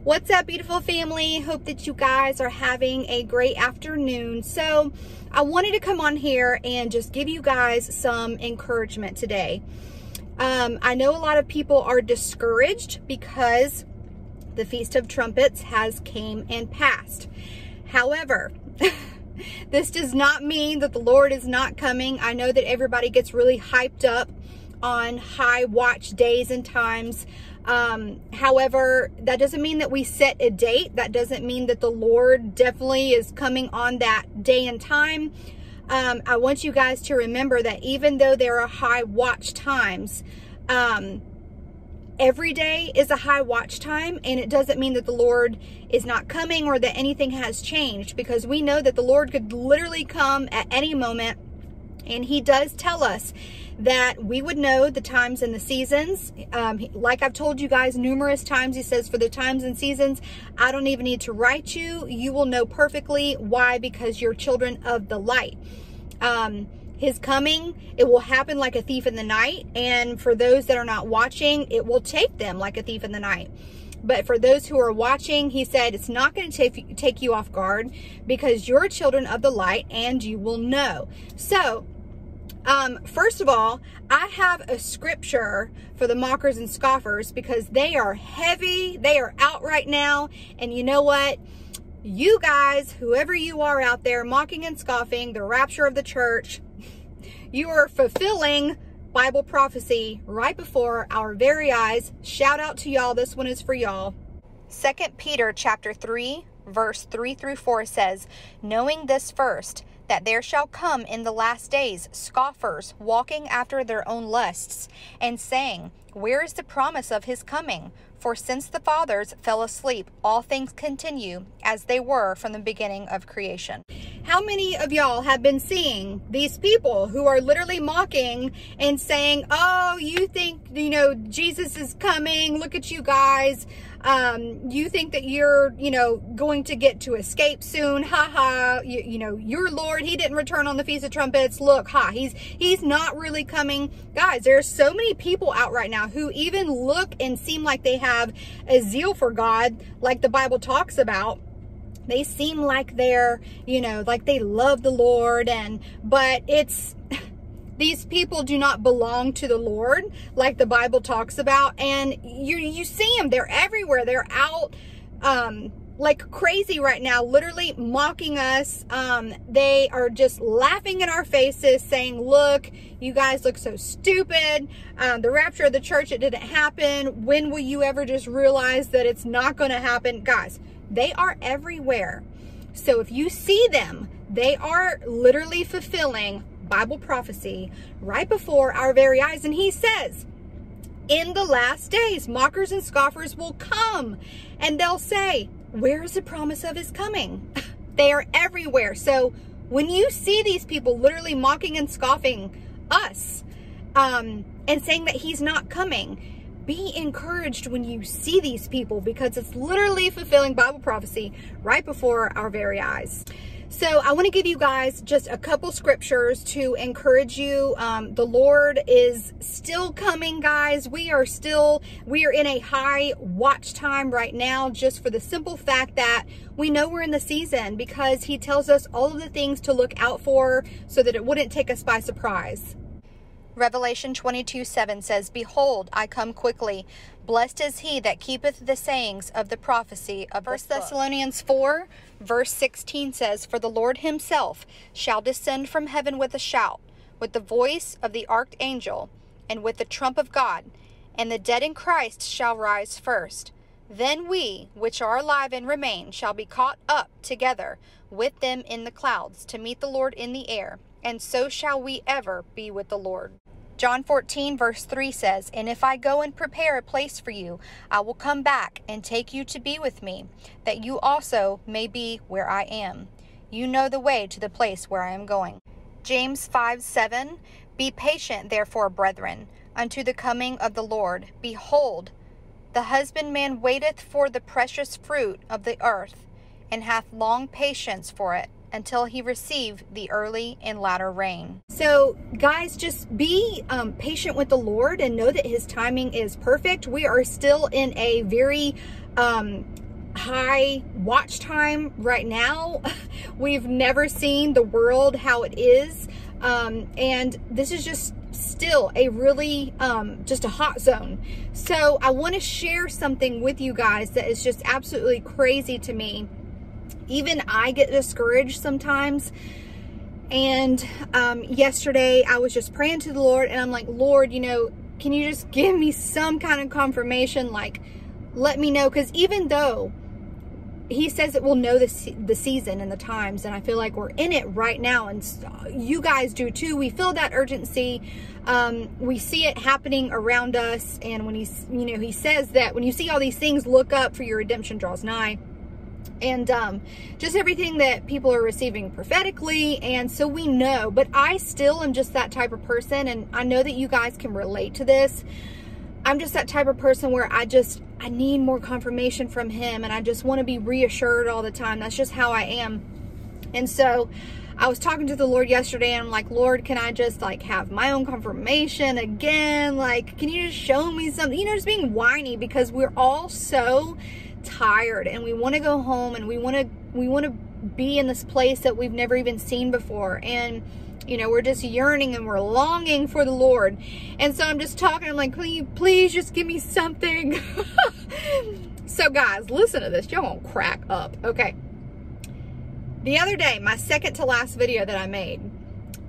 What's up, beautiful family? Hope that you guys are having a great afternoon. So I wanted to come on here and just give you guys some encouragement today. I know a lot of people are discouraged because the Feast of Trumpets has came and passed. However, this does not mean that the Lord is not coming. I know that everybody gets really hyped up on high watch days and times. However, that doesn't mean that we set a date. That doesn't mean that the Lord definitely is coming on that day and time. I want you guys to remember that even though there are high watch times, every day is a high watch time, and it doesn't mean that the Lord is not coming or that anything has changed, because we know that the Lord could literally come at any moment, and He does tell us that we would know the times and the seasons. Like I've told you guys numerous times, He says, for the times and seasons, I don't even need to write you. You will know perfectly. Why? Because you're children of the light. His coming, it will happen like a thief in the night. And for those that are not watching, it will take them like a thief in the night. But for those who are watching, He said, it's not going to take you off guard, because you're children of the light and you will know. So, first of all, I have a scripture for the mockers and scoffers, because they are heavy. They are out right now. And you know what? You guys, whoever you are out there mocking and scoffing the rapture of the church, you are fulfilling Bible prophecy right before our very eyes. Shout out to y'all. This one is for y'all. 2 Peter chapter 3, verse 3 through 4 says, knowing this first, that there shall come in the last days scoffers, walking after their own lusts, and saying, where is the promise of His coming? For since the fathers fell asleep, all things continue as they were from the beginning of creation. How many of y'all have been seeing these people who are literally mocking and saying, oh, you think, Jesus is coming. Look at you guys. You think that you're, going to get to escape soon. Ha ha. Your Lord, He didn't return on the Feast of Trumpets. Look, ha, he's not really coming. Guys, there's so many people out right now who even look and seem like they have a zeal for God, like the Bible talks about. They seem like they're, like they love the Lord, but these people do not belong to the Lord, like the Bible talks about. And you see them, they're everywhere. They're out like crazy right now, literally mocking us. They are just laughing in our faces, saying, look, you guys look so stupid. The rapture of the church, it didn't happen. When will you ever just realize that it's not going to happen? Guys, they are everywhere. So if you see them, they are literally fulfilling Bible prophecy right before our very eyes. And He says, in the last days, mockers and scoffers will come, and they'll say, where is the promise of His coming? They are everywhere. So when you see these people literally mocking and scoffing us, and saying that He's not coming, be encouraged when you see these people, because it's literally fulfilling Bible prophecy right before our very eyes. So I want to give you guys just a couple scriptures to encourage you. The Lord is still coming, guys. We are in a high watch time right now, just for the simple fact that we know we're in the season, because He tells us all of the things to look out for so that it wouldn't take us by surprise. Revelation 22:7 says, behold, I come quickly. Blessed is he that keepeth the sayings of the prophecy of 1 Thessalonians 4, verse 16 says, for the Lord Himself shall descend from heaven with a shout, with the voice of the archangel, and with the trump of God, and the dead in Christ shall rise first. Then we, which are alive and remain, shall be caught up together with them in the clouds, to meet the Lord in the air, and so shall we ever be with the Lord. John 14, verse 3 says, and if I go and prepare a place for you, I will come back and take you to be with me, that you also may be where I am. You know the way to the place where I am going. James 5:7, be patient, therefore, brethren, unto the coming of the Lord. Behold, the husbandman waiteth for the precious fruit of the earth, and hath long patience for it, until he receive the early and latter rain. So guys, just be patient with the Lord and know that His timing is perfect. We are still in a very high watch time right now. We've never seen the world how it is. And this is just still a really, just a hot zone. So I want to share something with you guys that is just absolutely crazy to me. Even I get discouraged sometimes. And, yesterday I was just praying to the Lord, and I'm like, Lord, you know, can you just give me some kind of confirmation? Like, let me know. Cause even though he says that we'll know the season and the times, and I feel like we're in it right now, and you guys do too. We feel that urgency. We see it happening around us. And when he's, you know, he says that when you see all these things, look up, for your redemption draws nigh. And just everything that people are receiving prophetically. And so we know, but I still am just that type of person. And I know that you guys can relate to this. I'm just that type of person where I need more confirmation from him, and I just want to be reassured all the time. That's just how I am. And so I was talking to the Lord yesterday, and I'm like, Lord, can I just like have my own confirmation again? Like, can you just show me something? You know, just being whiny, because we're all so tired, and we want to go home, and we want to be in this place that we've never even seen before. And you know, we're just yearning and we're longing for the Lord. And so I'm just talking, I'm like, please just give me something. So guys, listen to this. Y'all won't crack up. Okay. The other day, my second to last video that I made,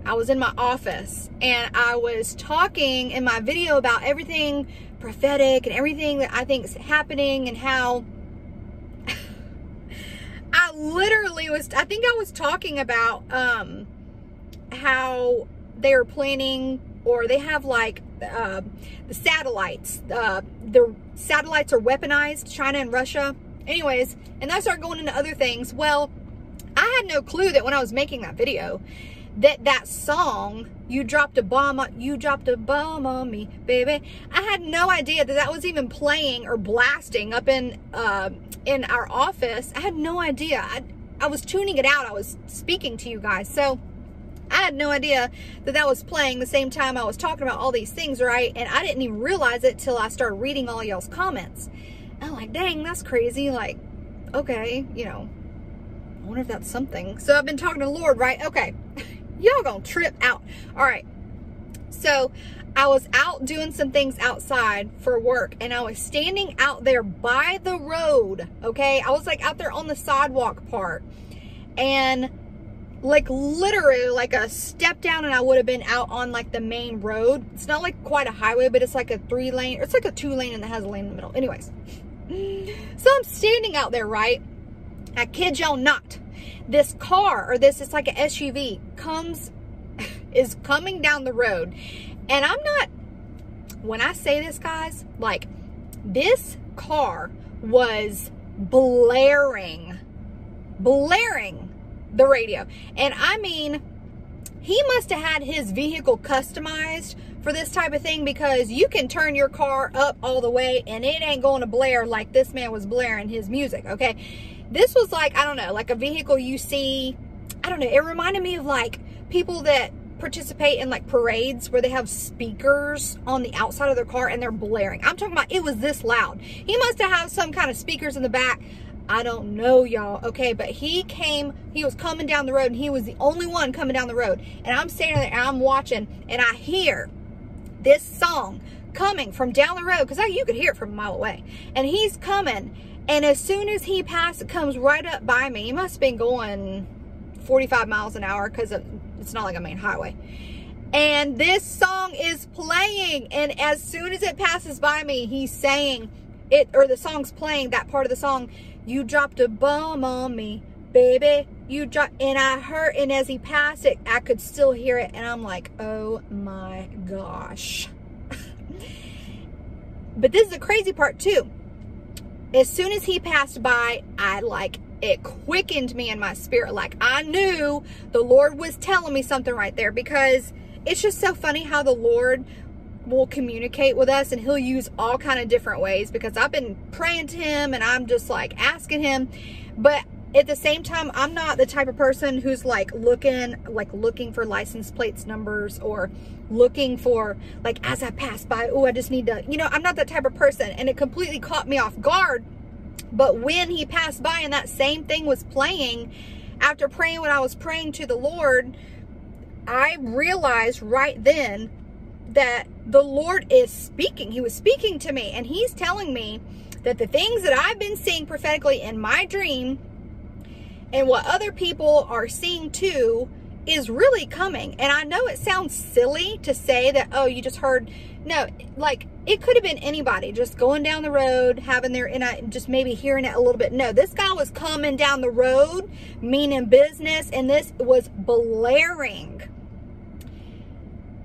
I was in my office, and I was talking in my video about everything prophetic and everything that I think is happening, and how I literally was, I think I was talking about, how they're planning, or they have like the satellites. The satellites are weaponized, China and Russia. Anyways, and I started going into other things. Well, I had no clue that when I was making that video, that song, you dropped a bomb on me, baby. I had no idea that was even playing or blasting up in our office. I had no idea. I was tuning it out. I was speaking to you guys. So I had no idea that was playing the same time I was talking about all these things, right? And I didn't even realize it till I started reading all y'all's comments. I'm like, dang, that's crazy. Like, okay, you know, I wonder if that's something. So I've been talking to the Lord, right? Okay, y'all gonna trip out. All right, so I was out doing some things outside for work, and I was standing out there by the road, okay? I was like out there on the sidewalk part, and like literally like a step down and I would have been out on like the main road. It's not like quite a highway, but it's like a 3-lane, or it's like a 2-lane and it has a lane in the middle. Anyways, so I'm standing out there, right? I kid y'all not. This car, or it's like an SUV, is coming down the road. And I'm not, when I say this, guys, like this car was blaring the radio. And I mean, he must have had his vehicle customized for this type of thing, because you can turn your car up all the way and it ain't going to blare like this man was blaring his music, okay? This was like, I don't know, like a vehicle you see, I don't know, it reminded me of like people that participate in like parades where they have speakers on the outside of their car and they're blaring. I'm talking about, it was this loud. He must have had some kind of speakers in the back. I don't know, y'all, okay? But he was coming down the road, and he was the only one coming down the road. And I'm standing there, and I'm watching, and I hear this song coming from down the road, because you could hear it from a mile away. And he's coming, and as soon as he passes, it comes right up by me. He must have been going 45 miles an hour, because it's not like a main highway. And this song is playing, and as soon as it passes by me, he's saying it, or the song's playing, that part of the song, you dropped a bomb on me, baby. You dropped, and I heard, and as he passed it, I could still hear it, and I'm like, oh my gosh. But this is the crazy part too. As soon as he passed by, it quickened me in my spirit. Like, I knew the Lord was telling me something right there, because it's just so funny how the Lord will communicate with us, and he'll use all kind of different ways, because I've been praying to him and I'm just like asking him, but at the same time, I'm not the type of person who's like looking for license plates numbers, or looking for, like, as I pass by, oh, I just need to, you know, I'm not that type of person. And it completely caught me off guard But when he passed by and that same thing was playing, after praying what I was praying to the Lord, I realized right then that the Lord is speaking. He was speaking to me, and he's telling me that the things that I've been seeing prophetically in my dream and what other people are seeing too is really coming. And I know it sounds silly to say that, oh, you just heard. No, like, it could have been anybody just going down the road, having their, and I just maybe hearing it a little bit. No, this guy was coming down the road, meaning business, and this was blaring.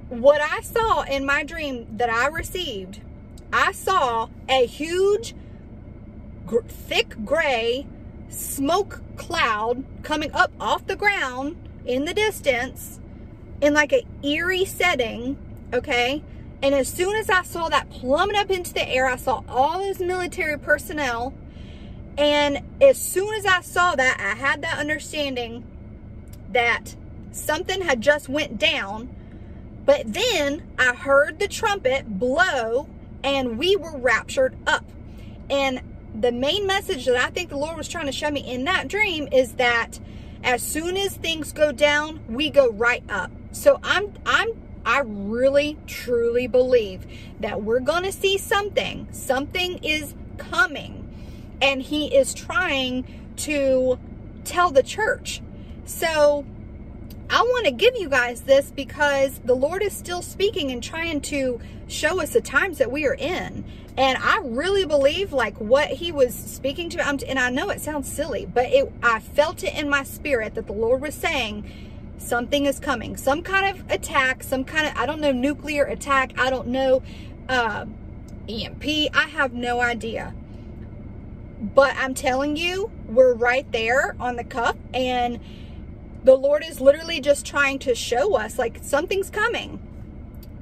What I saw in my dream that I received, I saw a huge, thick gray smoke cloud coming up off the ground in the distance in like an eerie setting, okay? And as soon as I saw that plummet up into the air, I saw all his military personnel. And as soon as I saw that, I had that understanding that something had just went down. But then I heard the trumpet blow and we were raptured up. And the main message that I think the Lord was trying to show me in that dream is that as soon as things go down, we go right up. So I really, truly believe that we're going to see something. Something is coming. And he is trying to tell the church. So I want to give you guys this because the Lord is still speaking and trying to show us the times that we are in. And I really believe like what he was speaking to, and I know it sounds silly, but I felt it in my spirit that the Lord was saying something is coming. Some kind of attack, some kind of, I don't know, nuclear attack. I don't know, EMP. I have no idea. But I'm telling you, we're right there on the cuff, and the Lord is literally just trying to show us like something's coming.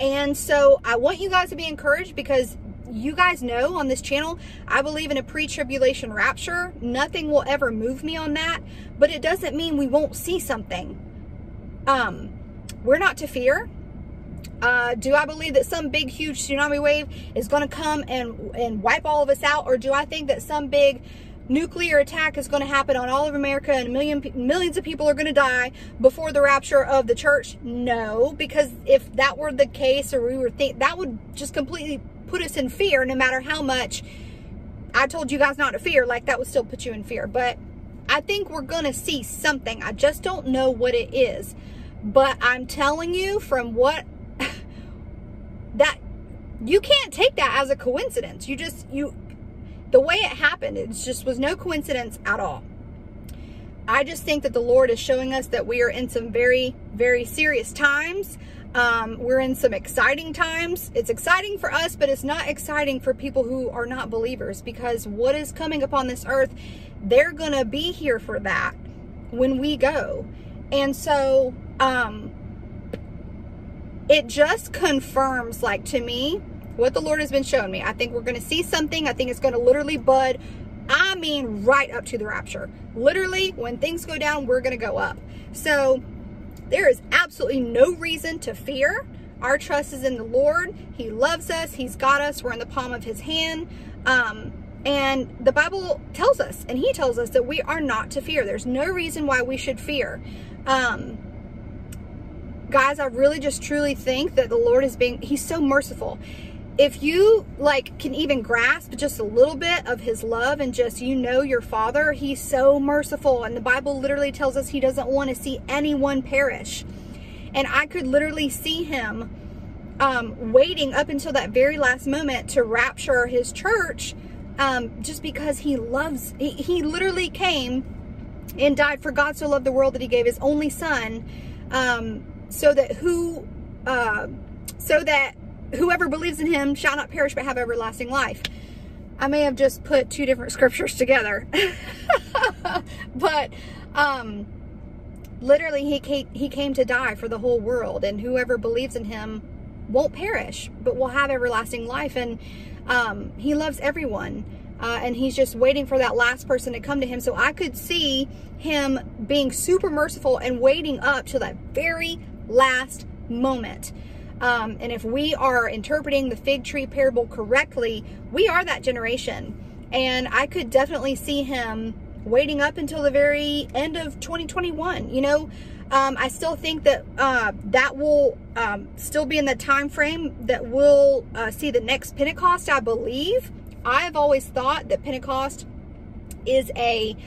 And so I want you guys to be encouraged because you guys know on this channel, I believe in a pre-tribulation rapture. Nothing will ever move me on that, but it doesn't mean we won't see something. We're not to fear. Do I believe that some big, huge tsunami wave is going to come and wipe all of us out? Or do I think that some big nuclear attack is going to happen on all of America and millions of people are going to die before the rapture of the church? No, because if that were the case, or we were that would just completely put us in fear. No matter how much I told you guys not to fear, like that would still put you in fear. But I think we're going to see something. I just don't know what it is. But I'm telling you from what that you can't take that as a coincidence. The way it happened, it just was no coincidence at all. I just think that the Lord is showing us that we are in some very, very serious times. We're in some exciting times. It's exciting for us, but it's not exciting for people who are not believers, because what is coming upon this earth, they're going to be here for that when we go. And so, it just confirms, like, to me, what the Lord has been showing me. I think we're going to see something. I think it's going to literally bud. I mean, right up to the rapture. Literally, when things go down, we're going to go up. So there is absolutely no reason to fear. Our trust is in the Lord. He loves us. He's got us. We're in the palm of his hand. And the Bible tells us, and he tells us, that we are not to fear. There's no reason why we should fear. Guys, I really just truly think that the Lord he's so merciful. If you like can even grasp just a little bit of his love and just, your Father, he's so merciful. And the Bible literally tells us he doesn't want to see anyone perish. And I could literally see him waiting up until that very last moment to rapture his church, just because he loves, he literally came and died. For God so loved the world that he gave his only son, so that whoever believes in him shall not perish but have everlasting life. I may have just put two different scriptures together. But literally he came to die for the whole world, and whoever believes in him won't perish but will have everlasting life. And he loves everyone, and he's just waiting for that last person to come to him. So I could see him being super merciful and waiting up to that very last moment. And if we are interpreting the fig tree parable correctly, we are that generation. And I could definitely see him waiting up until the very end of 2021. You know, I still think that that will still be in the time frame that we'll see the next Pentecost, I believe. I've always thought that Pentecost is a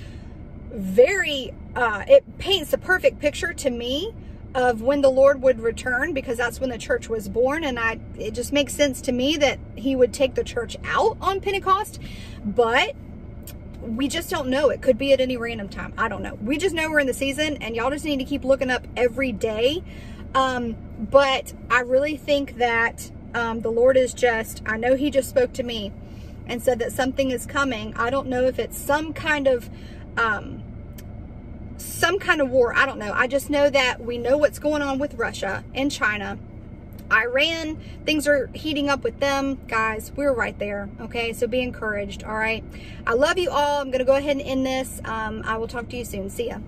very, it paints a perfect picture to me of when the Lord would return, because that's when the church was born. And it just makes sense to me that he would take the church out on Pentecost, but we just don't know. It could be at any random time. I don't know. We just know we're in the season, and y'all just need to keep looking up every day. But I really think that the Lord is just, I know he just spoke to me and said that something is coming. I don't know if it's some kind of war. I don't know. I just know that we know what's going on with Russia and China. Iran, things are heating up with them. Guys, we're right there. Okay, so be encouraged. All right, I love you all. I'm gonna go ahead and end this. I will talk to you soon. See ya.